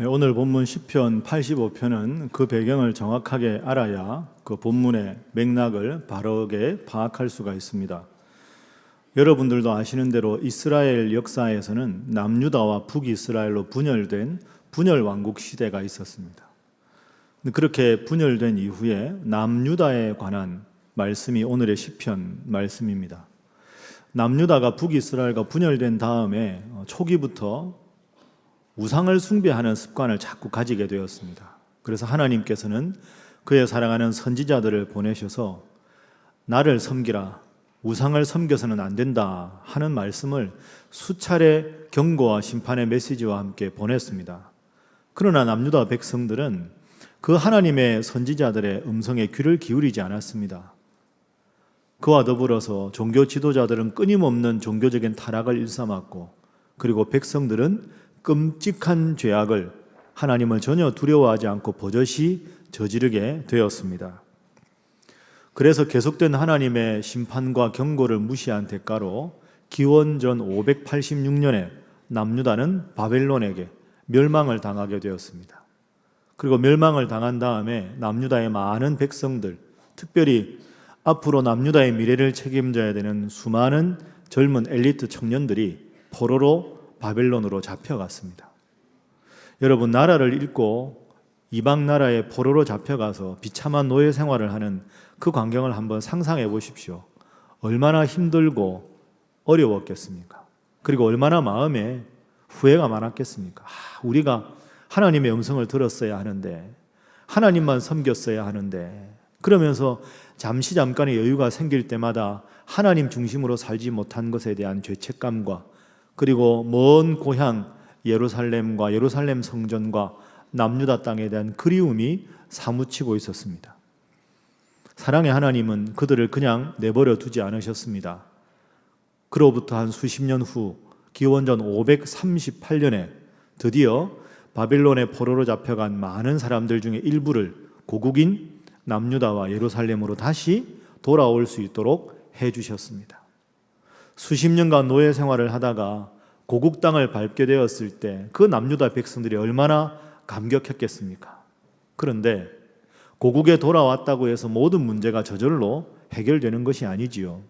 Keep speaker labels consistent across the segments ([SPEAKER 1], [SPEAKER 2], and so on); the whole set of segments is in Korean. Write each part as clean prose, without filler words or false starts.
[SPEAKER 1] 오늘 본문 시편 85편은 그 배경을 정확하게 알아야 그 본문의 맥락을 바르게 파악할 수가 있습니다. 여러분들도 아시는 대로 이스라엘 역사에서는 남유다와 북이스라엘로 분열된 분열 왕국 시대가 있었습니다. 그렇게 분열된 이후에 남유다에 관한 말씀이 오늘의 시편 말씀입니다. 남유다가 북이스라엘과 분열된 다음에 초기부터 우상을 숭배하는 습관을 자꾸 가지게 되었습니다. 그래서 하나님께서는 그의 사랑하는 선지자들을 보내셔서 나를 섬기라, 우상을 섬겨서는 안 된다 하는 말씀을 수차례 경고와 심판의 메시지와 함께 보냈습니다. 그러나 남유다 백성들은 그 하나님의 선지자들의 음성에 귀를 기울이지 않았습니다. 그와 더불어서 종교 지도자들은 끊임없는 종교적인 타락을 일삼았고, 그리고 백성들은 끔찍한 죄악을 하나님을 전혀 두려워하지 않고 버젓이 저지르게 되었습니다. 그래서 계속된 하나님의 심판과 경고를 무시한 대가로 기원전 586년에 남유다는 바벨론에게 멸망을 당하게 되었습니다. 그리고 멸망을 당한 다음에 남유다의 많은 백성들, 특별히 앞으로 남유다의 미래를 책임져야 되는 수많은 젊은 엘리트 청년들이 포로로 바벨론으로 잡혀갔습니다. 여러분, 나라를 잃고 이방 나라에 포로로 잡혀가서 비참한 노예 생활을 하는 그 광경을 한번 상상해 보십시오. 얼마나 힘들고 어려웠겠습니까? 그리고 얼마나 마음에 후회가 많았겠습니까? 우리가 하나님의 음성을 들었어야 하는데, 하나님만 섬겼어야 하는데, 그러면서 잠깐의 여유가 생길 때마다 하나님 중심으로 살지 못한 것에 대한 죄책감과, 그리고 먼 고향 예루살렘과 예루살렘 성전과 남유다 땅에 대한 그리움이 사무치고 있었습니다. 사랑의 하나님은 그들을 그냥 내버려 두지 않으셨습니다. 그로부터 한 수십 년 후 기원전 538년에 드디어 바빌론의 포로로 잡혀간 많은 사람들 중에 일부를 고국인 남유다와 예루살렘으로 다시 돌아올 수 있도록 해주셨습니다. 수십 년간 노예 생활을 하다가 고국 땅을 밟게 되었을 때 그 남유다 백성들이 얼마나 감격했겠습니까? 그런데 고국에 돌아왔다고 해서 모든 문제가 저절로 해결되는 것이 아니지요.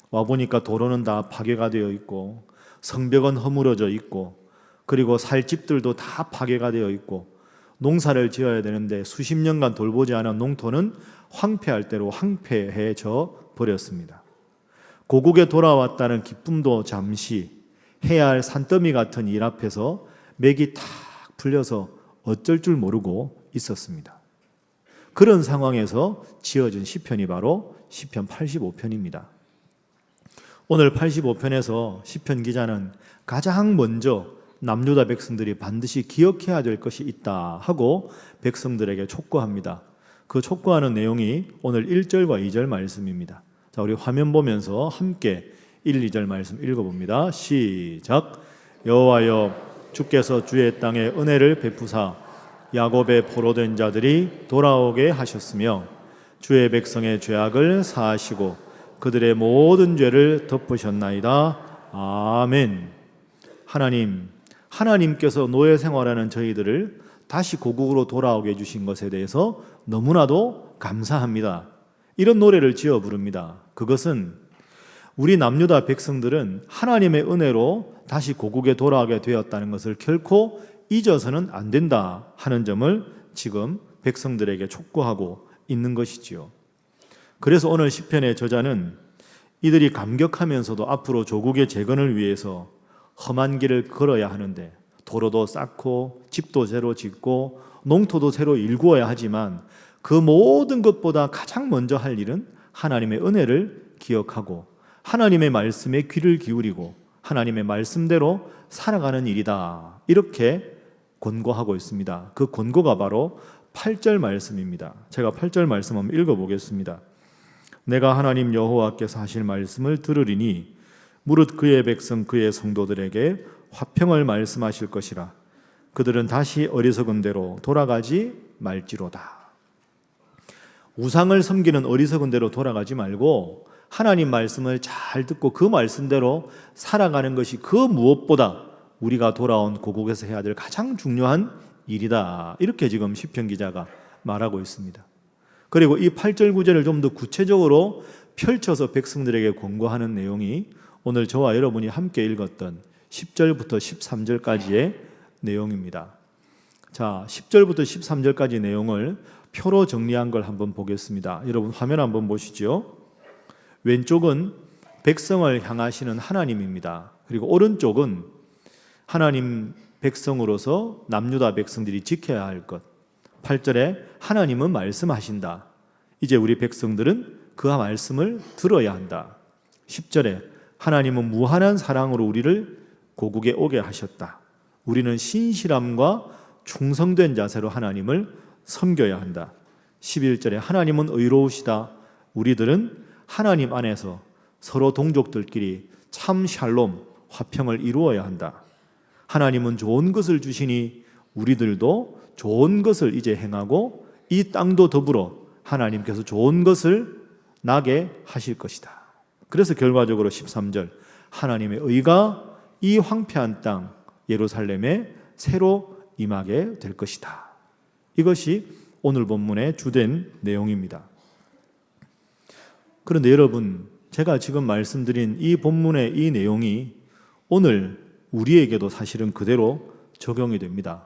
[SPEAKER 1] 와보니까 도로는 다 파괴가 되어 있고, 성벽은 허물어져 있고, 그리고 살 집들도 다 파괴가 되어 있고, 농사를 지어야 되는데 수십 년간 돌보지 않은 농토는 황폐할 대로 황폐해져 버렸습니다. 고국에 돌아왔다는 기쁨도 잠시, 해야 할 산더미 같은 일 앞에서 맥이 탁 풀려서 어쩔 줄 모르고 있었습니다. 그런 상황에서 지어진 시편이 바로 시편 85편입니다. 오늘 85편에서 시편 기자는 가장 먼저 남유다 백성들이 반드시 기억해야 될 것이 있다 하고 백성들에게 촉구합니다. 그 촉구하는 내용이 오늘 1절과 2절 말씀입니다. 자, 우리 화면 보면서 함께 1, 2절 말씀 읽어봅니다. 시작. 여호와여, 주께서 주의 땅에 은혜를 베푸사 야곱의 포로된 자들이 돌아오게 하셨으며 주의 백성의 죄악을 사하시고 그들의 모든 죄를 덮으셨나이다. 아멘. 하나님께서 노예 생활하는 저희들을 다시 고국으로 돌아오게 해주신 것에 대해서 너무나도 감사합니다. 이런 노래를 지어 부릅니다. 그것은 우리 남유다 백성들은 하나님의 은혜로 다시 고국에 돌아가게 되었다는 것을 결코 잊어서는 안 된다 하는 점을 지금 백성들에게 촉구하고 있는 것이지요. 그래서 오늘 시편의 저자는 이들이 감격하면서도 앞으로 조국의 재건을 위해서 험한 길을 걸어야 하는데, 도로도 쌓고 집도 새로 짓고 농토도 새로 일구어야 하지만 그 모든 것보다 가장 먼저 할 일은 하나님의 은혜를 기억하고 하나님의 말씀에 귀를 기울이고 하나님의 말씀대로 살아가는 일이다, 이렇게 권고하고 있습니다. 그 권고가 바로 8절 말씀입니다. 제가 8절 말씀 한번 읽어보겠습니다. 내가 하나님 여호와께서 하실 말씀을 들으리니 무릇 그의 백성 그의 성도들에게 화평을 말씀하실 것이라. 그들은 다시 어리석은 대로 돌아가지 말지로다. 우상을 섬기는 어리석은 대로 돌아가지 말고 하나님 말씀을 잘 듣고 그 말씀대로 살아가는 것이 그 무엇보다 우리가 돌아온 고국에서 해야 될 가장 중요한 일이다. 이렇게 지금 시편 기자가 말하고 있습니다. 그리고 이 8절 9절을 좀 더 구체적으로 펼쳐서 백성들에게 권고하는 내용이 오늘 저와 여러분이 함께 읽었던 10절부터 13절까지의 내용입니다. 자, 10절부터 13절까지 내용을 표로 정리한 걸 한번 보겠습니다. 여러분 화면 한번 보시죠. 왼쪽은 백성을 향하시는 하나님입니다. 그리고 오른쪽은 하나님 백성으로서 남유다 백성들이 지켜야 할 것. 8절에 하나님은 말씀하신다. 이제 우리 백성들은 그 말씀을 들어야 한다. 10절에 하나님은 무한한 사랑으로 우리를 고국에 오게 하셨다. 우리는 신실함과 충성된 자세로 하나님을 섬겨야 한다. 11절에 하나님은 의로우시다. 우리들은 하나님 안에서 서로 동족들끼리 참 샬롬, 화평을 이루어야 한다. 하나님은 좋은 것을 주시니 우리들도 좋은 것을 이제 행하고 이 땅도 더불어 하나님께서 좋은 것을 나게 하실 것이다. 그래서 결과적으로 13절 하나님의 의가 이 황폐한 땅 예루살렘에 새로 임하게 될 것이다. 이것이 오늘 본문의 주된 내용입니다. 그런데 여러분, 제가 지금 말씀드린 이 본문의 이 내용이 오늘 우리에게도 사실은 그대로 적용이 됩니다.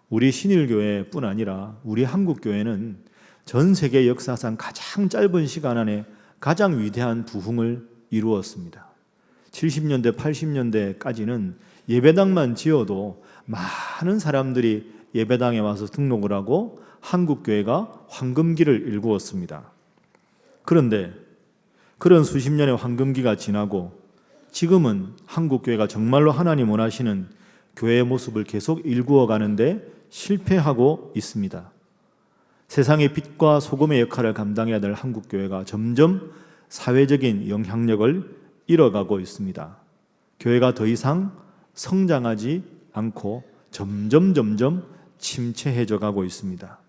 [SPEAKER 1] 우리 신일교회뿐 아니라 우리 한국교회는 전 세계 역사상 가장 짧은 시간 안에 가장 위대한 부흥을 이루었습니다. 70년대, 80년대까지는 예배당만 지어도 많은 사람들이 예배당에 와서 등록을 하고 한국교회가 황금기를 일구었습니다. 그런데 그런 수십 년의 황금기가 지나고 지금은 한국교회가 정말로 하나님 원하시는 교회의 모습을 계속 일구어 가는데 실패하고 있습니다. 세상의 빛과 소금의 역할을 감당해야 될 한국교회가 점점 사회적인 영향력을 잃어가고 있습니다. 교회가 더 이상 성장하지 않고 점점 침체해져 가고 있습니다.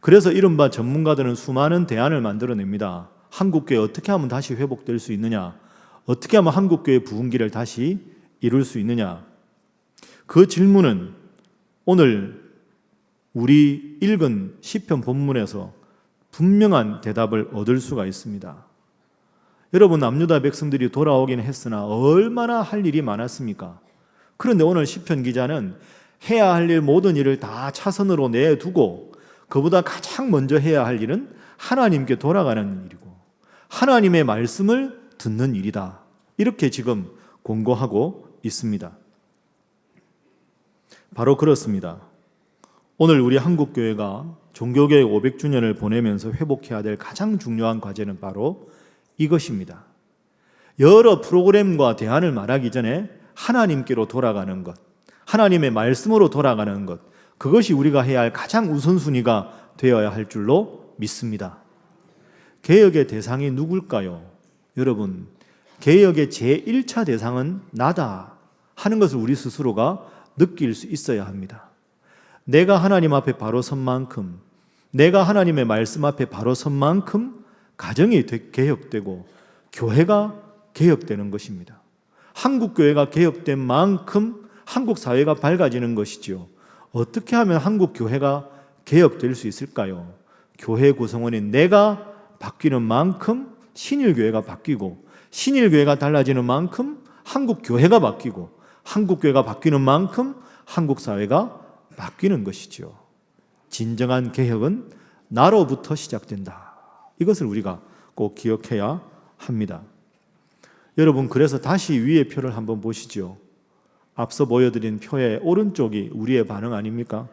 [SPEAKER 1] 그래서 이른바 전문가들은 수많은 대안을 만들어냅니다. 한국교회 어떻게 하면 다시 회복될 수 있느냐? 어떻게 하면 한국교회 부흥기를 다시 이룰 수 있느냐? 그 질문은 오늘 우리 읽은 시편 본문에서 분명한 대답을 얻을 수가 있습니다. 여러분, 남유다 백성들이 돌아오긴 했으나 얼마나 할 일이 많았습니까? 그런데 오늘 시편 기자는 해야 할 일 모든 일을 다 차선으로 내두고 그보다 가장 먼저 해야 할 일은 하나님께 돌아가는 일이고 하나님의 말씀을 듣는 일이다. 이렇게 지금 권고하고 있습니다. 바로 그렇습니다. 오늘 우리 한국교회가 종교개혁 500주년을 보내면서 회복해야 될 가장 중요한 과제는 바로 이것입니다. 여러 프로그램과 대안을 말하기 전에 하나님께로 돌아가는 것, 하나님의 말씀으로 돌아가는 것, 그것이 우리가 해야 할 가장 우선순위가 되어야 할 줄로 믿습니다. 개혁의 대상이 누굴까요? 여러분, 개혁의 제1차 대상은 나다 하는 것을 우리 스스로가 느낄 수 있어야 합니다. 내가 하나님 앞에 바로 선 만큼, 내가 하나님의 말씀 앞에 바로 선 만큼 가정이 개혁되고 교회가 개혁되는 것입니다. 한국교회가 개혁된 만큼 한국 사회가 밝아지는 것이지요. 어떻게 하면 한국 교회가 개혁될 수 있을까요? 교회 구성원인 내가 바뀌는 만큼 신일교회가 바뀌고 신일교회가 달라지는 만큼 한국교회가 바뀌고 한국교회가 바뀌는 만큼 한국사회가 바뀌는 것이죠. 진정한 개혁은 나로부터 시작된다. 이것을 우리가 꼭 기억해야 합니다. 여러분, 그래서 다시 위의 표를 한번 보시죠. 앞서 보여드린 표의 오른쪽이 우리의 반응 아닙니까?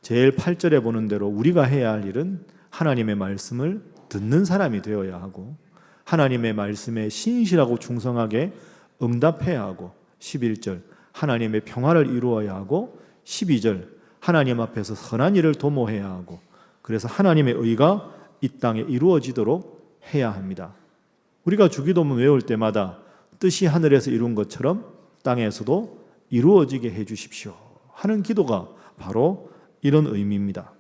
[SPEAKER 1] 제일 8절에 보는 대로 우리가 해야 할 일은 하나님의 말씀을 듣는 사람이 되어야 하고 하나님의 말씀에 신실하고 충성하게 응답해야 하고 11절 하나님의 평화를 이루어야 하고 12절 하나님 앞에서 선한 일을 도모해야 하고 그래서 하나님의 의가 이 땅에 이루어지도록 해야 합니다. 우리가 주기도문 외울 때마다 뜻이 하늘에서 이룬 것처럼 땅에서도 이루어지게 해 주십시오 하는 기도가 바로 이런 의미입니다.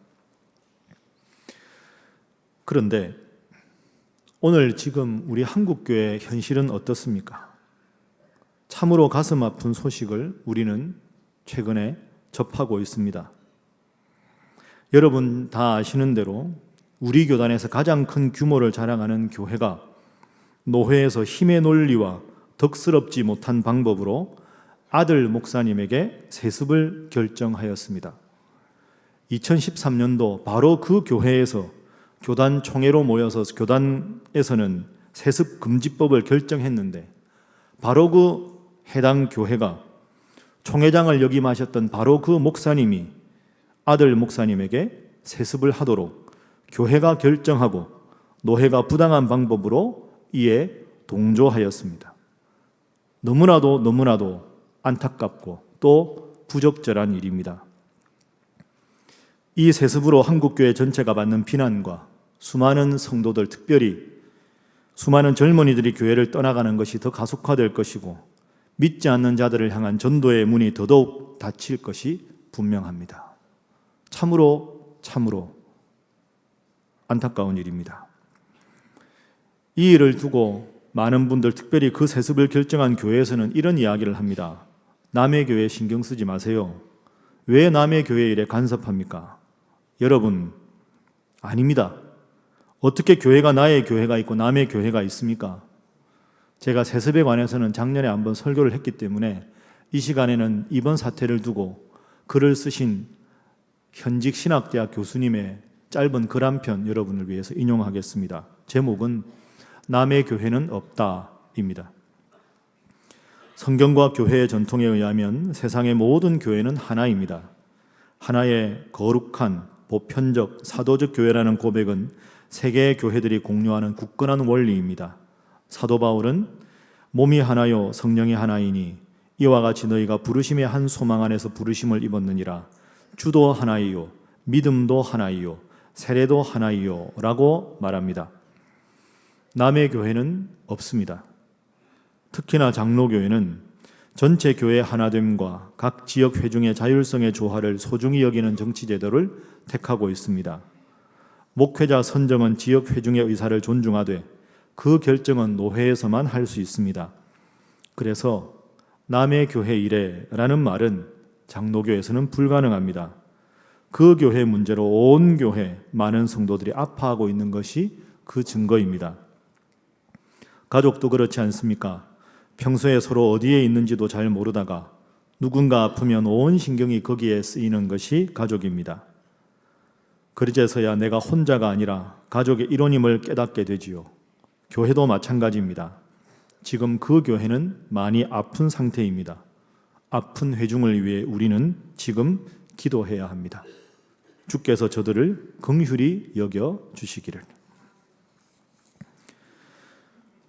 [SPEAKER 1] 그런데 오늘 지금 우리 한국교회 현실은 어떻습니까? 참으로 가슴 아픈 소식을 우리는 최근에 접하고 있습니다. 여러분 다 아시는 대로 우리 교단에서 가장 큰 규모를 자랑하는 교회가 노회에서 힘의 논리와 덕스럽지 못한 방법으로 아들 목사님에게 세습을 결정하였습니다. 2013년도 바로 그 교회에서 교단 총회로 모여서 교단에서는 세습 금지법을 결정했는데 바로 그 해당 교회가 총회장을 역임하셨던 바로 그 목사님이 아들 목사님에게 세습을 하도록 교회가 결정하고 노회가 부당한 방법으로 이에 동조하였습니다. 너무나도 안타깝고 또 부적절한 일입니다. 이 세습으로 한국교회 전체가 받는 비난과 수많은 성도들, 특별히 수많은 젊은이들이 교회를 떠나가는 것이 더 가속화될 것이고 믿지 않는 자들을 향한 전도의 문이 더더욱 닫힐 것이 분명합니다. 참으로 안타까운 일입니다. 이 일을 두고 많은 분들, 특별히 그 세습을 결정한 교회에서는 이런 이야기를 합니다. 남의 교회 신경 쓰지 마세요. 왜 남의 교회 일에 간섭합니까? 여러분, 아닙니다. 어떻게 교회가 나의 교회가 있고 남의 교회가 있습니까? 제가 세습에 관해서는 작년에 한번 설교를 했기 때문에 이 시간에는 이번 사태를 두고 글을 쓰신 현직 신학대학 교수님의 짧은 글 한 편 여러분을 위해서 인용하겠습니다. 제목은 남의 교회는 없다입니다. 성경과 교회의 전통에 의하면 세상의 모든 교회는 하나입니다. 하나의 거룩한 보편적 사도적 교회라는 고백은 세계의 교회들이 공유하는 굳건한 원리입니다. 사도 바울은 몸이 하나요 성령이 하나이니 이와 같이 너희가 부르심의 한 소망 안에서 부르심을 입었느니라. 주도 하나이요 믿음도 하나이요 세례도 하나이요 라고 말합니다. 남의 교회는 없습니다. 특히나 장로교회는 전체 교회 하나됨과 각 지역 회중의 자율성의 조화를 소중히 여기는 정치제도를 택하고 있습니다. 목회자 선정은 지역 회중의 의사를 존중하되 그 결정은 노회에서만 할 수 있습니다. 그래서 남의 교회 이래라는 말은 장로교에서는 불가능합니다. 그 교회 문제로 온 교회 많은 성도들이 아파하고 있는 것이 그 증거입니다. 가족도 그렇지 않습니까? 평소에 서로 어디에 있는지도 잘 모르다가 누군가 아프면 온 신경이 거기에 쓰이는 것이 가족입니다. 그제서야 내가 혼자가 아니라 가족의 일원임을 깨닫게 되지요. 교회도 마찬가지입니다. 지금 그 교회는 많이 아픈 상태입니다. 아픈 회중을 위해 우리는 지금 기도해야 합니다. 주께서 저들을 긍휼히 여겨 주시기를.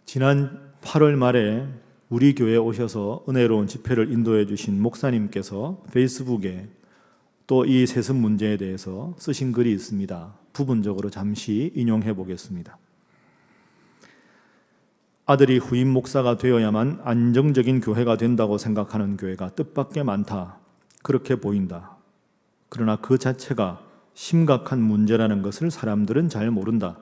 [SPEAKER 1] 지난 8월 말에 우리 교회에 오셔서 은혜로운 집회를 인도해 주신 목사님께서 페이스북에 또 이 세습 문제에 대해서 쓰신 글이 있습니다. 부분적으로 잠시 인용해 보겠습니다. 아들이 후임 목사가 되어야만 안정적인 교회가 된다고 생각하는 교회가 뜻밖의 많다. 그렇게 보인다. 그러나 그 자체가 심각한 문제라는 것을 사람들은 잘 모른다.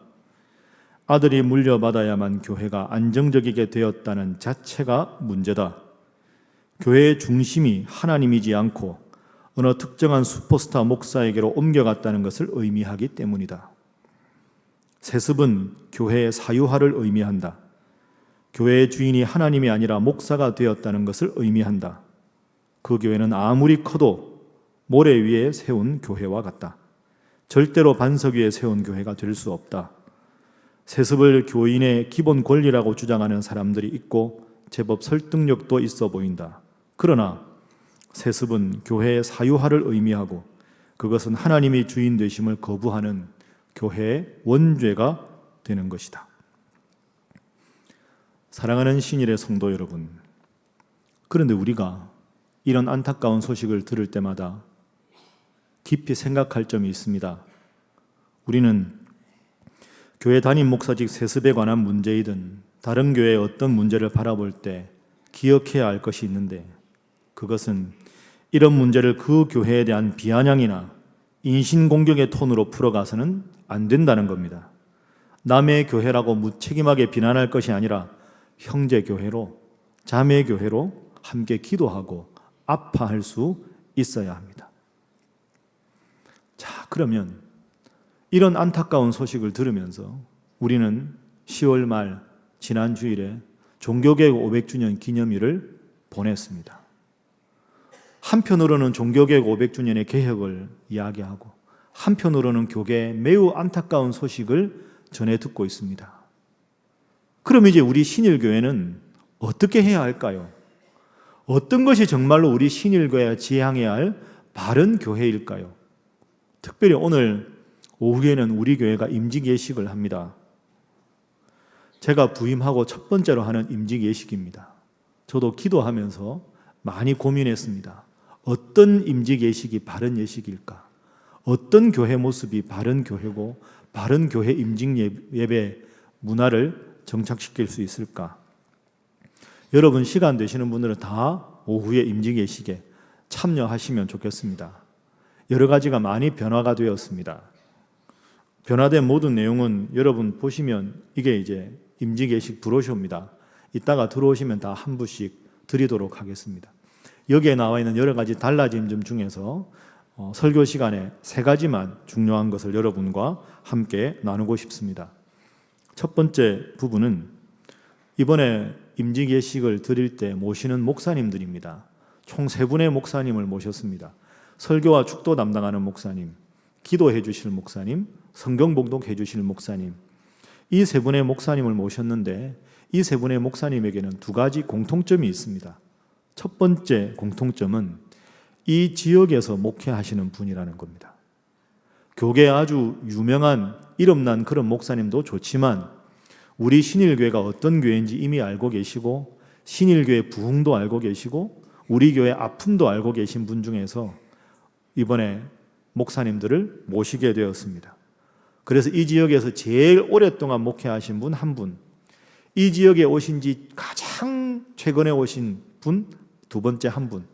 [SPEAKER 1] 아들이 물려받아야만 교회가 안정적이게 되었다는 자체가 문제다. 교회의 중심이 하나님이지 않고 어느 특정한 슈퍼스타 목사에게로 옮겨갔다는 것을 의미하기 때문이다. 세습은 교회의 사유화를 의미한다. 교회의 주인이 하나님이 아니라 목사가 되었다는 것을 의미한다. 그 교회는 아무리 커도 모래 위에 세운 교회와 같다. 절대로 반석 위에 세운 교회가 될 수 없다. 세습을 교인의 기본 권리라고 주장하는 사람들이 있고 제법 설득력도 있어 보인다. 그러나 세습은 교회의 사유화를 의미하고 그것은 하나님이 주인 되심을 거부하는 교회의 원죄가 되는 것이다. 사랑하는 신일의 성도 여러분, 그런데 우리가 이런 안타까운 소식을 들을 때마다 깊이 생각할 점이 있습니다. 우리는 교회 담임 목사직 세습에 관한 문제이든 다른 교회의 어떤 문제를 바라볼 때 기억해야 할 것이 있는데 그것은 이런 문제를 그 교회에 대한 비아냥이나 인신공격의 톤으로 풀어가서는 안 된다는 겁니다. 남의 교회라고 무책임하게 비난할 것이 아니라 형제교회로 자매교회로 함께 기도하고 아파할 수 있어야 합니다. 그러면 이런 안타까운 소식을 들으면서 우리는 10월 말 지난 주일에 종교개혁 500주년 기념일을 보냈습니다. 한편으로는 종교개혁 500주년의 개혁을 이야기하고 한편으로는 교계에 매우 안타까운 소식을 전해 듣고 있습니다. 그럼 이제 우리 신일교회는 어떻게 해야 할까요? 어떤 것이 정말로 우리 신일교회가 지향해야 할 바른 교회일까요? 특별히 오늘 오후에는 우리 교회가 임직예식을 합니다. 제가 부임하고 첫 번째로 하는 임직예식입니다. 저도 기도하면서 많이 고민했습니다. 어떤 임직예식이 바른 예식일까? 어떤 교회 모습이 바른 교회고 바른 교회 임직예배 문화를 정착시킬 수 있을까? 여러분 시간 되시는 분들은 다 오후에 임직예식에 참여하시면 좋겠습니다. 여러 가지가 많이 변화가 되었습니다. 변화된 모든 내용은 여러분 보시면 이게 이제 임직예식 브로셔입니다. 이따가 들어오시면 다 한 부씩 드리도록 하겠습니다. 여기에 나와 있는 여러 가지 달라진 점 중에서 설교 시간에 3가지만 중요한 것을 여러분과 함께 나누고 싶습니다. 첫 번째 부분은 이번에 임직예식을 드릴 때 모시는 목사님들입니다. 총 3분의 목사님을 모셨습니다. 설교와 축도 담당하는 목사님, 기도해 주실 목사님, 성경 봉독해 주실 목사님, 이 3분의 목사님을 모셨는데 이 3분의 목사님에게는 2가지 공통점이 있습니다. 첫 번째 공통점은 이 지역에서 목회하시는 분이라는 겁니다. 교계에 아주 유명한 이름난 그런 목사님도 좋지만 우리 신일교회가 어떤 교회인지 이미 알고 계시고 신일교회 부흥도 알고 계시고 우리 교회 아픔도 알고 계신 분 중에서 이번에 목사님들을 모시게 되었습니다. 그래서 이 지역에서 제일 오랫동안 목회하신 분 한 분, 이 지역에 오신 지 가장 최근에 오신 분 두 번째 한 분,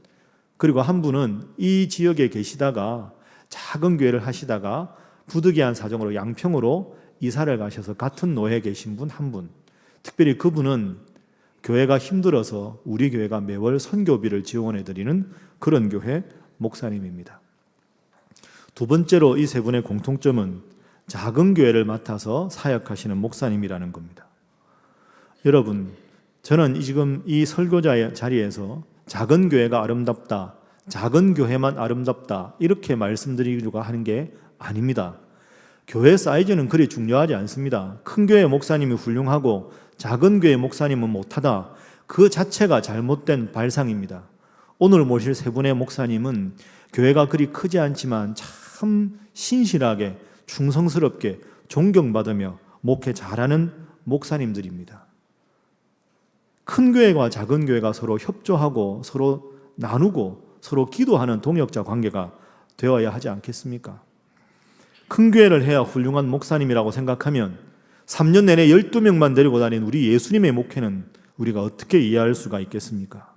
[SPEAKER 1] 그리고 한 분은 이 지역에 계시다가 작은 교회를 하시다가 부득이한 사정으로 양평으로 이사를 가셔서 같은 노회에 계신 분 한 분, 특별히 그분은 교회가 힘들어서 우리 교회가 매월 선교비를 지원해 드리는 그런 교회 목사님입니다. 두 번째로 이 3분의 공통점은 작은 교회를 맡아서 사역하시는 목사님이라는 겁니다. 여러분, 저는 지금 이 설교자의 자리에서 작은 교회가 아름답다, 작은 교회만 아름답다 이렇게 말씀드리려고 하는 게 아닙니다. 교회 사이즈는 그리 중요하지 않습니다. 큰 교회 목사님이 훌륭하고 작은 교회 목사님은 못하다, 그 자체가 잘못된 발상입니다. 오늘 모실 3분의 목사님은 교회가 그리 크지 않지만 참 신실하게 충성스럽게 존경받으며 목회 잘하는 목사님들입니다. 큰 교회와 작은 교회가 서로 협조하고 서로 나누고 서로 기도하는 동역자 관계가 되어야 하지 않겠습니까? 큰 교회를 해야 훌륭한 목사님이라고 생각하면 3년 내내 12명만 데리고 다닌 우리 예수님의 목회는 우리가 어떻게 이해할 수가 있겠습니까?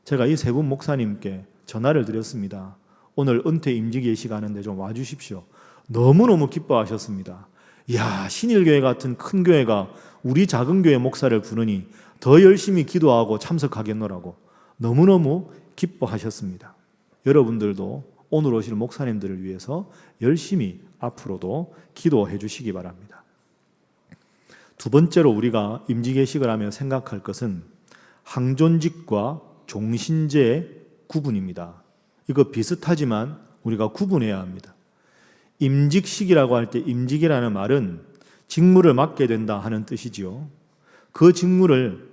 [SPEAKER 1] 제가 이 3분 목사님께 전화를 드렸습니다. 오늘 은퇴 임직예식 하는데 좀 와주십시오. 너무너무 기뻐하셨습니다. 이야, 신일교회 같은 큰 교회가 우리 작은 교회 목사를 부르니 더 열심히 기도하고 참석하겠노라고 너무너무 기뻐하셨습니다. 여러분들도 오늘 오실 목사님들을 위해서 열심히 앞으로도 기도해 주시기 바랍니다. 두 번째로 우리가 임직예식을 하며 생각할 것은 항존직과 종신제의 구분입니다. 이거 비슷하지만 우리가 구분해야 합니다. 임직식이라고 할 때 임직이라는 말은 직무를 맡게 된다 하는 뜻이지요. 그 직무를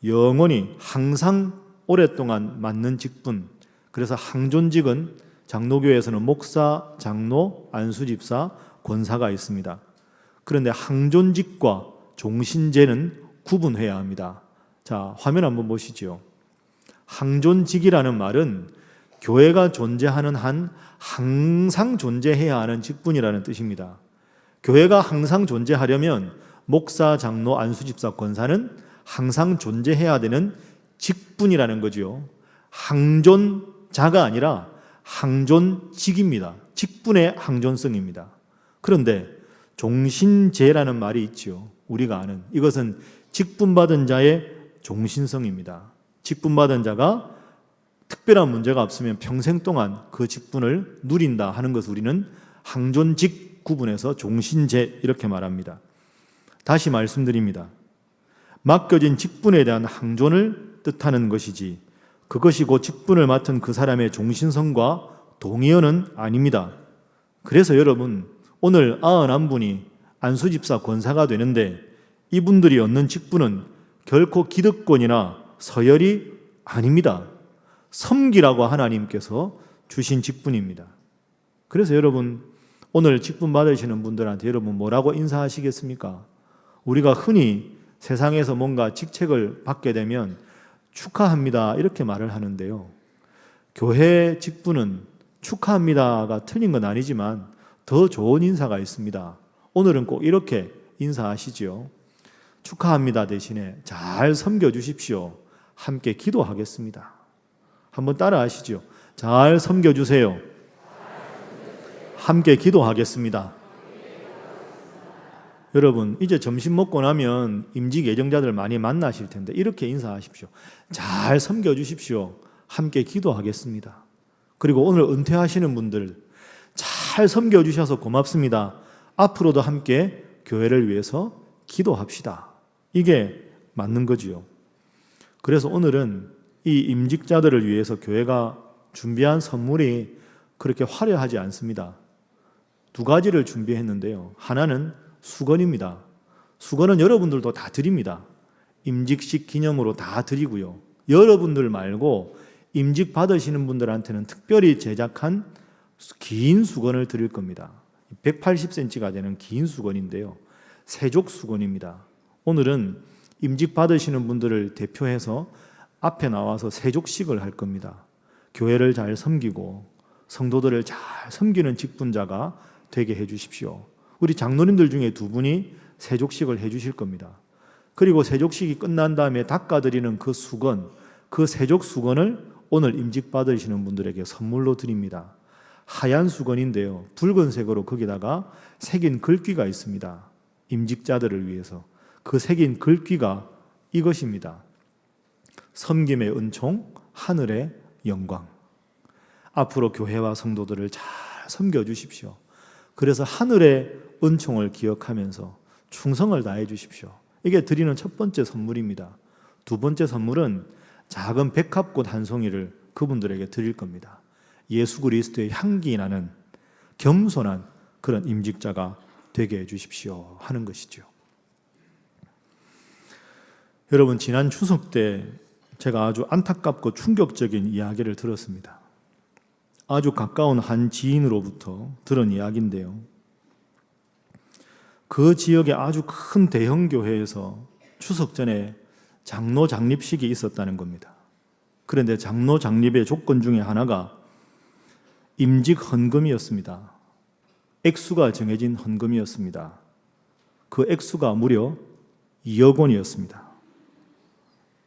[SPEAKER 1] 영원히 항상 오랫동안 맡는 직분, 그래서 항존직은 장로교회에서는 목사, 장로, 안수집사, 권사가 있습니다. 그런데 항존직과 종신제는 구분해야 합니다. 자, 화면 한번 보시죠. 항존직이라는 말은 교회가 존재하는 한 항상 존재해야 하는 직분이라는 뜻입니다. 교회가 항상 존재하려면 목사, 장로, 안수집사, 권사는 항상 존재해야 되는 직분이라는 거죠. 항존자가 아니라 항존직입니다. 직분의 항존성입니다. 그런데 종신제라는 말이 있죠. 우리가 아는 이것은 직분받은 자의 종신성입니다. 직분받은 자가 특별한 문제가 없으면 평생 동안 그 직분을 누린다 하는 것을 우리는 항존직 구분해서 종신제 이렇게 말합니다. 다시 말씀드립니다. 맡겨진 직분에 대한 항존을 뜻하는 것이지 그것이 곧 직분을 맡은 그 사람의 종신성과 동의어는 아닙니다. 그래서 여러분, 오늘 91분이 안수집사 권사가 되는데 이분들이 얻는 직분은 결코 기득권이나 서열이 아닙니다. 섬기라고 하나님께서 주신 직분입니다. 그래서 여러분, 오늘 직분 받으시는 분들한테 여러분 뭐라고 인사하시겠습니까? 우리가 흔히 세상에서 뭔가 직책을 받게 되면 축하합니다 이렇게 말을 하는데요. 교회 직분은 축하합니다가 틀린 건 아니지만 더 좋은 인사가 있습니다. 오늘은 꼭 이렇게 인사하시죠. 축하합니다 대신에 잘 섬겨주십시오. 함께 기도하겠습니다. 한번 따라 하시죠. 잘 섬겨주세요. 함께 기도하겠습니다. 여러분, 이제 점심 먹고 나면 임직 예정자들 많이 만나실 텐데 이렇게 인사하십시오. 잘 섬겨주십시오. 함께 기도하겠습니다. 그리고 오늘 은퇴하시는 분들 잘 섬겨주셔서 고맙습니다. 앞으로도 함께 교회를 위해서 기도합시다. 이게 맞는 거지요. 그래서 오늘은 이 임직자들을 위해서 교회가 준비한 선물이 그렇게 화려하지 않습니다. 두 가지를 준비했는데요. 하나는 수건입니다. 수건은 여러분들도 다 드립니다. 임직식 기념으로 다 드리고요. 여러분들 말고 임직 받으시는 분들한테는 특별히 제작한 긴 수건을 드릴 겁니다. 180cm가 되는 긴 수건인데요. 세족 수건입니다. 오늘은 임직 받으시는 분들을 대표해서 앞에 나와서 세족식을 할 겁니다. 교회를 잘 섬기고 성도들을 잘 섬기는 직분자가 되게 해 주십시오. 우리 장로님들 중에 두 분이 세족식을 해 주실 겁니다. 그리고 세족식이 끝난 다음에 닦아드리는 그 수건, 그 세족 수건을 오늘 임직 받으시는 분들에게 선물로 드립니다. 하얀 수건인데요. 붉은색으로 거기다가 새긴 글귀가 있습니다. 임직자들을 위해서. 그 새긴 글귀가 이것입니다. 섬김의 은총, 하늘의 영광. 앞으로 교회와 성도들을 잘 섬겨주십시오. 그래서 하늘의 은총을 기억하면서 충성을 다해 주십시오. 이게 드리는 첫 번째 선물입니다. 두 번째 선물은 작은 백합꽃 한 송이를 그분들에게 드릴 겁니다. 예수 그리스도의 향기 나는 겸손한 그런 임직자가 되게 해 주십시오 하는 것이죠. 여러분, 지난 추석 때 제가 아주 안타깝고 충격적인 이야기를 들었습니다. 아주 가까운 한 지인으로부터 들은 이야기인데요. 그 지역의 아주 큰 대형 교회에서 추석 전에 장로 장립식이 있었다는 겁니다. 그런데 장로 장립의 조건 중에 하나가 임직 헌금이었습니다. 액수가 정해진 헌금이었습니다. 그 액수가 무려 2억 원이었습니다.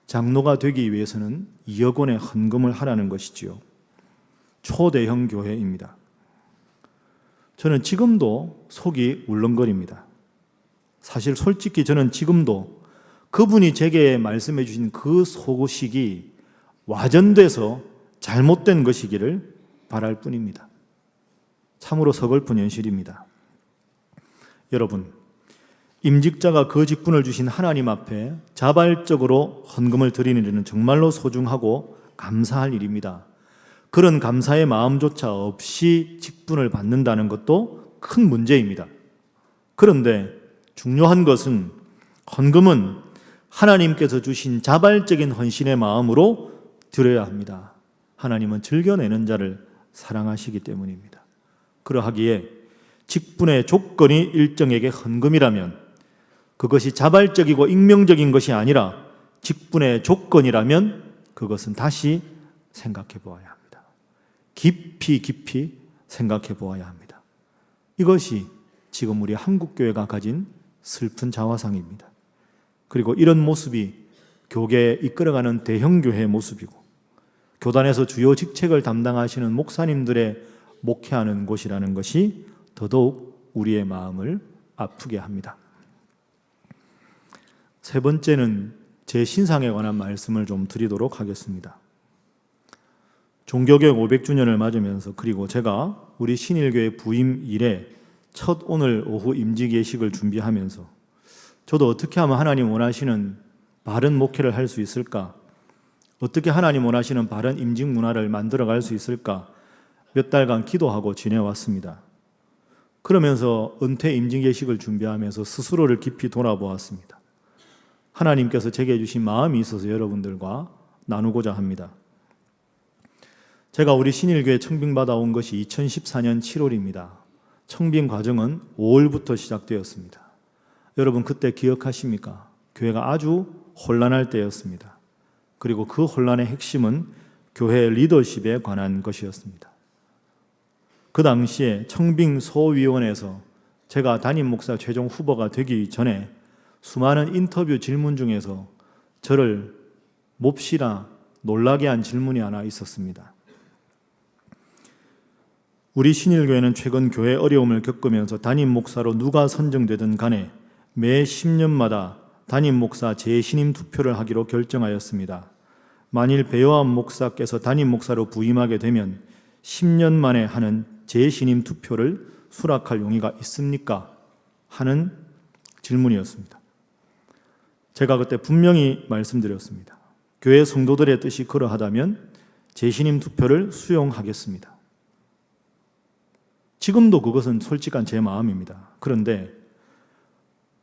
[SPEAKER 1] 장로가 되기 위해서는 2억 원의 헌금을 하라는 것이지요. 초대형 교회입니다. 저는 지금도 속이 울렁거립니다. 사실 솔직히 저는 지금도 그분이 제게 말씀해 주신 그 소식이 와전돼서 잘못된 것이기를 바랄 뿐입니다. 참으로 서글픈 현실입니다. 여러분, 임직자가 그 직분을 주신 하나님 앞에 자발적으로 헌금을 드리는 일은 정말로 소중하고 감사할 일입니다. 그런 감사의 마음조차 없이 직분을 받는다는 것도 큰 문제입니다. 그런데 중요한 것은 헌금은 하나님께서 주신 자발적인 헌신의 마음으로 드려야 합니다. 하나님은 즐겨내는 자를 사랑하시기 때문입니다. 그러하기에 직분의 조건이 일정에게 헌금이라면 그것이 자발적이고 익명적인 것이 아니라 직분의 조건이라면 그것은 다시 생각해 보아야 합니다. 깊이 생각해 보아야 합니다. 이것이 지금 우리 한국교회가 가진 슬픈 자화상입니다. 그리고 이런 모습이 교계에 이끌어가는 대형교회의 모습이고 교단에서 주요 직책을 담당하시는 목사님들의 목회하는 곳이라는 것이 더더욱 우리의 마음을 아프게 합니다. 세 번째는 제 신상에 관한 말씀을 좀 드리도록 하겠습니다. 종교개혁 500주년을 맞으면서 그리고 제가 우리 신일교회 부임 이래 첫 오늘 오후 임직 예식을 준비하면서 저도 어떻게 하면 하나님 원하시는 바른 목회를 할 수 있을까? 어떻게 하나님 원하시는 바른 임직 문화를 만들어갈 수 있을까? 몇 달간 기도하고 지내왔습니다. 그러면서 은퇴 임직 예식을 준비하면서 스스로를 깊이 돌아보았습니다. 하나님께서 제게 주신 마음이 있어서 여러분들과 나누고자 합니다. 제가 우리 신일교회 청빙받아 온 것이 2014년 7월입니다. 청빙 과정은 5월부터 시작되었습니다. 여러분 그때 기억하십니까? 교회가 아주 혼란할 때였습니다. 그리고 그 혼란의 핵심은 교회 리더십에 관한 것이었습니다. 그 당시에 청빙 소위원회에서 제가 담임 목사 최종 후보가 되기 전에 수많은 인터뷰 질문 중에서 저를 몹시나 놀라게 한 질문이 하나 있었습니다. 우리 신일교회는 최근 교회 어려움을 겪으면서 담임 목사로 누가 선정되든 간에 매 10년마다 담임 목사 재신임 투표를 하기로 결정하였습니다. 만일 배요한 목사께서 담임 목사로 부임하게 되면 10년 만에 하는 재신임 투표를 수락할 용의가 있습니까? 하는 질문이었습니다. 제가 그때 분명히 말씀드렸습니다. 교회 성도들의 뜻이 그러하다면 재신임 투표를 수용하겠습니다. 지금도 그것은 솔직한 제 마음입니다. 그런데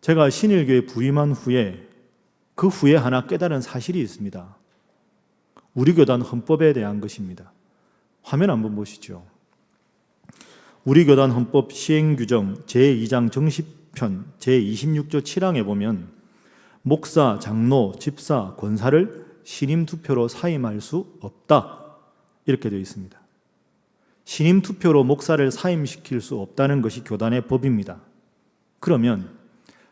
[SPEAKER 1] 제가 신일교회 부임한 후에 그 후에 하나 깨달은 사실이 있습니다. 우리 교단 헌법에 대한 것입니다. 화면 한번 보시죠. 우리 교단 헌법 시행규정 제2장 정시편 제26조 7항에 보면 목사, 장로, 집사, 권사를 신임 투표로 사임할 수 없다 이렇게 되어 있습니다. 신임 투표로 목사를 사임시킬 수 없다는 것이 교단의 법입니다. 그러면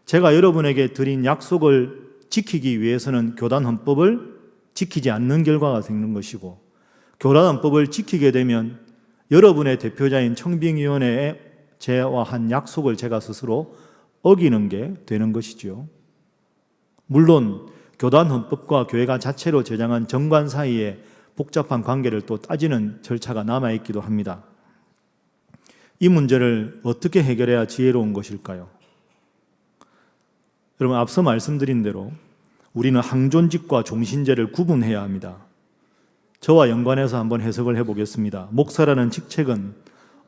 [SPEAKER 1] 제가 여러분에게 드린 약속을 지키기 위해서는 교단 헌법을 지키지 않는 결과가 생기는 것이고 교단 헌법을 지키게 되면 여러분의 대표자인 청빙위원회에 제와 한 약속을 제가 스스로 어기는 게 되는 것이죠. 물론 교단 헌법과 교회가 자체로 제정한 정관 사이에 복잡한 관계를 또 따지는 절차가 남아있기도 합니다. 이 문제를 어떻게 해결해야 지혜로운 것일까요? 여러분 앞서 말씀드린 대로 우리는 항존직과 종신제를 구분해야 합니다. 저와 연관해서 한번 해석을 해보겠습니다. 목사라는 직책은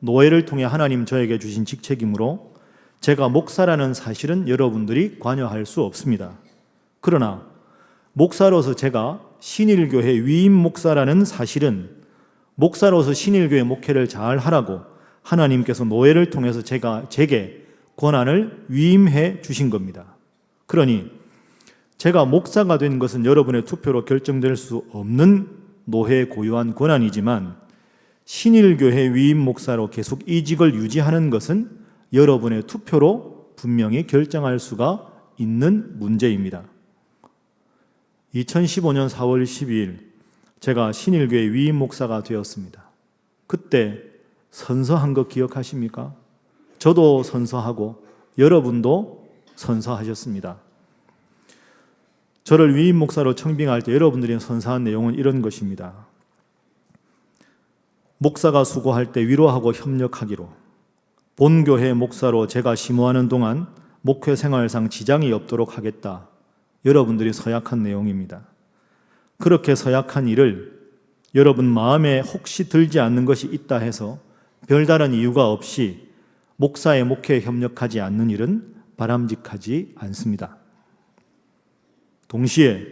[SPEAKER 1] 노예를 통해 하나님 저에게 주신 직책이므로 제가 목사라는 사실은 여러분들이 관여할 수 없습니다. 그러나 목사로서 제가 신일교회 위임 목사라는 사실은 목사로서 신일교회 목회를 잘 하라고 하나님께서 노예를 통해서 제게 권한을 위임해 주신 겁니다. 그러니 제가 목사가 된 것은 여러분의 투표로 결정될 수 없는 노회에 고유한 권한이지만 신일교회 위임 목사로 계속 이직을 유지하는 것은 여러분의 투표로 분명히 결정할 수가 있는 문제입니다. 2015년 4월 12일 제가 신일교회 위임 목사가 되었습니다. 그때 선서한 거 기억하십니까? 저도 선서하고 여러분도 선서하셨습니다. 저를 위임 목사로 청빙할 때 여러분들이 선서한 내용은 이런 것입니다. 목사가 수고할 때 위로하고 협력하기로, 본교회 목사로 제가 심호하는 동안 목회 생활상 지장이 없도록 하겠다. 여러분들이 서약한 내용입니다. 그렇게 서약한 일을 여러분 마음에 혹시 들지 않는 것이 있다 해서 별다른 이유가 없이 목사의 목회에 협력하지 않는 일은 바람직하지 않습니다. 동시에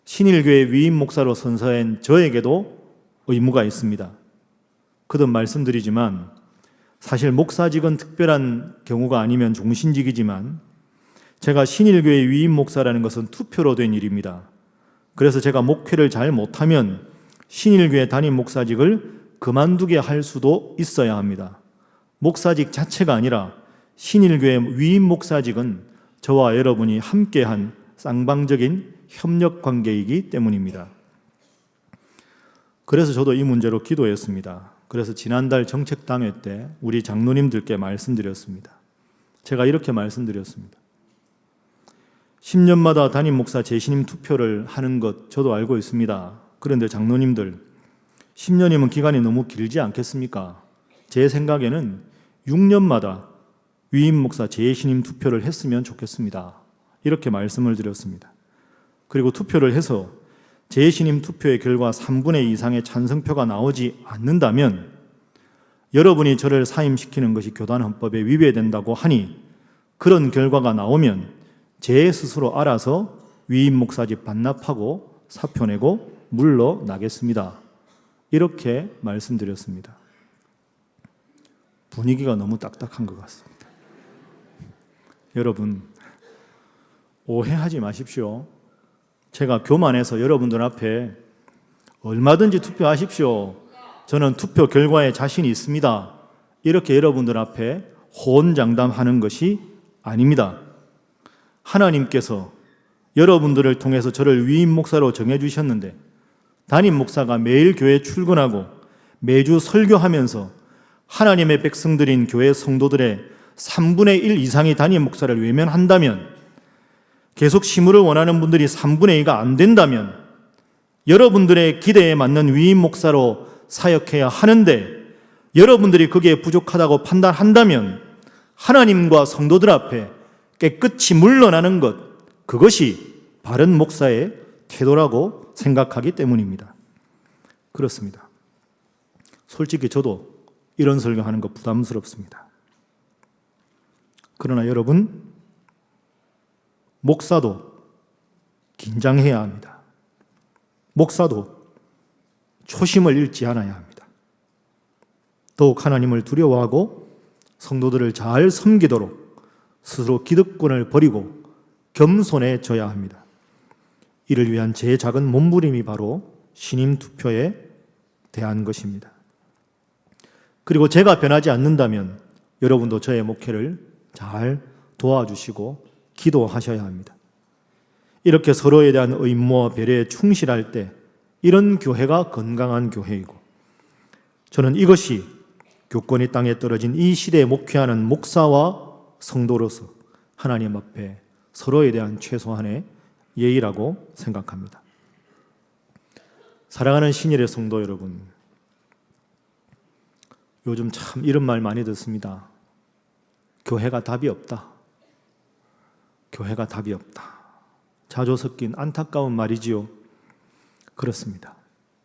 [SPEAKER 1] 신일교회 위임 목사로 선서한 저에게도 의무가 있습니다. 거듭 말씀드리지만 사실 목사직은 특별한 경우가 아니면 종신직이지만 제가 신일교회 위임 목사라는 것은 투표로 된 일입니다. 그래서 제가 목회를 잘 못하면 신일교회 담임 목사직을 그만두게 할 수도 있어야 합니다. 목사직 자체가 아니라 신일교회 위임 목사직은 저와 여러분이 함께한 쌍방적인 협력 관계이기 때문입니다. 그래서 저도 이 문제로 기도했습니다. 그래서 지난달 정책당회 때 우리 장로님들께 말씀드렸습니다. 제가 이렇게 말씀드렸습니다. 10년마다 담임 목사 재신임 투표를 하는 것 저도 알고 있습니다. 그런데 장로님들, 10년이면 기간이 너무 길지 않겠습니까? 제 생각에는 6년마다 위임 목사 재신임 투표를 했으면 좋겠습니다. 이렇게 말씀을 드렸습니다. 그리고 투표를 해서 재신임 투표의 결과 3분의 2 이상의 찬성표가 나오지 않는다면 여러분이 저를 사임시키는 것이 교단 헌법에 위배된다고 하니 그런 결과가 나오면 제 스스로 알아서 위임 목사직 반납하고 사표 내고 물러나겠습니다. 이렇게 말씀드렸습니다. 분위기가 너무 딱딱한 것 같습니다. 여러분, 오해하지 마십시오. 제가 교만해서 여러분들 앞에 얼마든지 투표하십시오. 저는 투표 결과에 자신이 있습니다. 이렇게 여러분들 앞에 호언장담하는 것이 아닙니다. 하나님께서 여러분들을 통해서 저를 위임 목사로 정해주셨는데 담임 목사가 매일 교회 출근하고 매주 설교하면서 하나님의 백성들인 교회 성도들의 3분의 1 이상이 담임 목사를 외면한다면, 계속 심으를 원하는 분들이 3분의 2가 안 된다면 여러분들의 기대에 맞는 위임 목사로 사역해야 하는데 여러분들이 거기에 부족하다고 판단한다면 하나님과 성도들 앞에 깨끗이 물러나는 것, 그것이 바른 목사의 태도라고 생각하기 때문입니다. 그렇습니다. 솔직히 저도 이런 설교하는 거 부담스럽습니다. 그러나 여러분, 목사도 긴장해야 합니다. 목사도 초심을 잃지 않아야 합니다. 더욱 하나님을 두려워하고 성도들을 잘 섬기도록 스스로 기득권을 버리고 겸손해져야 합니다. 이를 위한 제 작은 몸부림이 바로 신임 투표에 대한 것입니다. 그리고 제가 변하지 않는다면 여러분도 저의 목회를 잘 도와주시고 기도하셔야 합니다. 이렇게 서로에 대한 의무와 배려에 충실할 때 이런 교회가 건강한 교회이고, 저는 이것이 교권이 땅에 떨어진 이 시대에 목회하는 목사와 성도로서 하나님 앞에 서로에 대한 최소한의 예의라고 생각합니다. 사랑하는 신일의 성도 여러분, 요즘 참 이런 말 많이 듣습니다. 교회가 답이 없다. 교회가 답이 없다. 자주 섞인 안타까운 말이지요. 그렇습니다.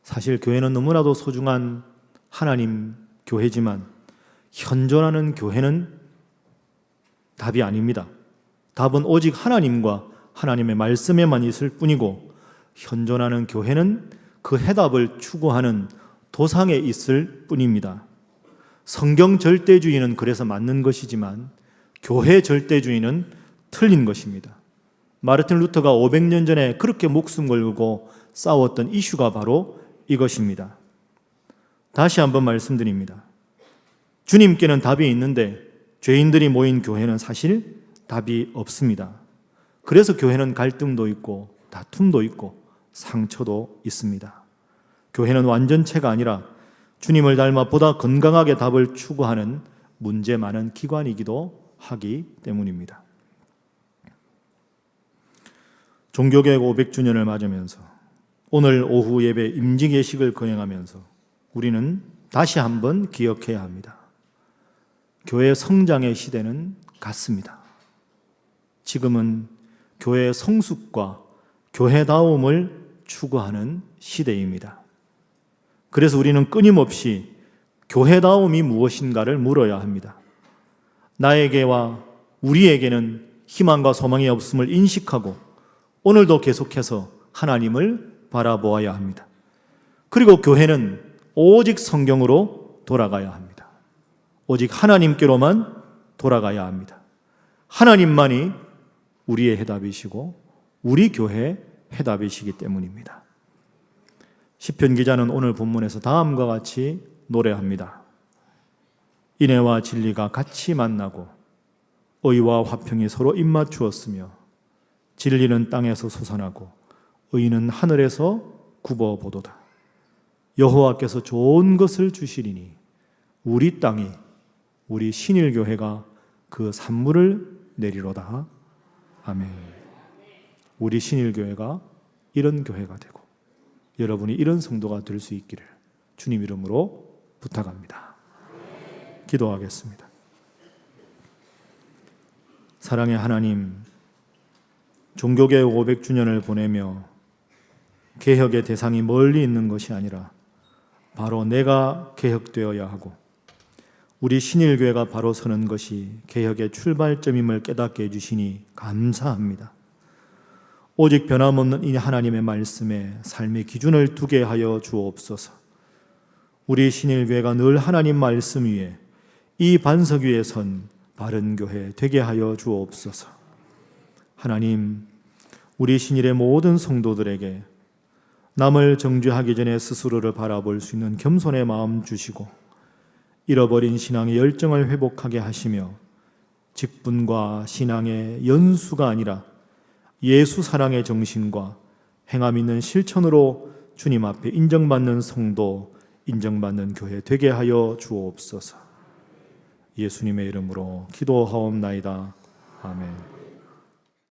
[SPEAKER 1] 사실 교회는 너무나도 소중한 하나님 교회지만 현존하는 교회는 답이 아닙니다. 답은 오직 하나님과 하나님의 말씀에만 있을 뿐이고, 현존하는 교회는 그 해답을 추구하는 도상에 있을 뿐입니다. 성경 절대주의는 그래서 맞는 것이지만 교회 절대주의는 틀린 것입니다. 마르틴 루터가 500년 전에 그렇게 목숨 걸고 싸웠던 이슈가 바로 이것입니다. 다시 한번 말씀드립니다. 주님께는 답이 있는데 죄인들이 모인 교회는 사실 답이 없습니다. 그래서 교회는 갈등도 있고 다툼도 있고 상처도 있습니다. 교회는 완전체가 아니라 주님을 닮아 보다 건강하게 답을 추구하는 문제 많은 기관이기도 하기 때문입니다. 종교개혁 500주년을 맞으면서 오늘 오후 예배 임직예식을 거행하면서 우리는 다시 한번 기억해야 합니다. 교회 성장의 시대는 갔습니다. 지금은 교회의 성숙과 교회다움을 추구하는 시대입니다. 그래서 우리는 끊임없이 교회다움이 무엇인가를 물어야 합니다. 나에게와 우리에게는 희망과 소망이 없음을 인식하고 오늘도 계속해서 하나님을 바라보아야 합니다. 그리고 교회는 오직 성경으로 돌아가야 합니다. 오직 하나님께로만 돌아가야 합니다. 하나님만이 우리의 해답이시고 우리 교회의 해답이시기 때문입니다. 시편 기자는 오늘 본문에서 다음과 같이 노래합니다. 인애와 진리가 같이 만나고 의와 화평이 서로 입맞추었으며 진리는 땅에서 솟아나고 의는 하늘에서 굽어보도다. 여호와께서 좋은 것을 주시리니 우리 땅이 우리 신일교회가 그 산물을 내리로다. 아멘. 우리 신일교회가 이런 교회가 되고 여러분이 이런 성도가 될 수 있기를 주님 이름으로 부탁합니다. 기도하겠습니다. 사랑의 하나님, 종교개혁 500주년을 보내며 개혁의 대상이 멀리 있는 것이 아니라 바로 내가 개혁되어야 하고 우리 신일교회가 바로 서는 것이 개혁의 출발점임을 깨닫게 해주시니 감사합니다. 오직 변함없는 이 하나님의 말씀에 삶의 기준을 두게 하여 주옵소서. 우리 신일교회가 늘 하나님 말씀 위에 이 반석 위에 선 바른 교회 되게 하여 주옵소서. 하나님, 우리 신일의 모든 성도들에게 남을 정죄하기 전에 스스로를 바라볼 수 있는 겸손의 마음 주시고 잃어버린 신앙의 열정을 회복하게 하시며 직분과 신앙의 연수가 아니라 예수 사랑의 정신과 행함 있는 실천으로 주님 앞에 인정받는 성도, 인정받는 교회 되게 하여 주옵소서. 예수님의 이름으로 기도하옵나이다. 아멘.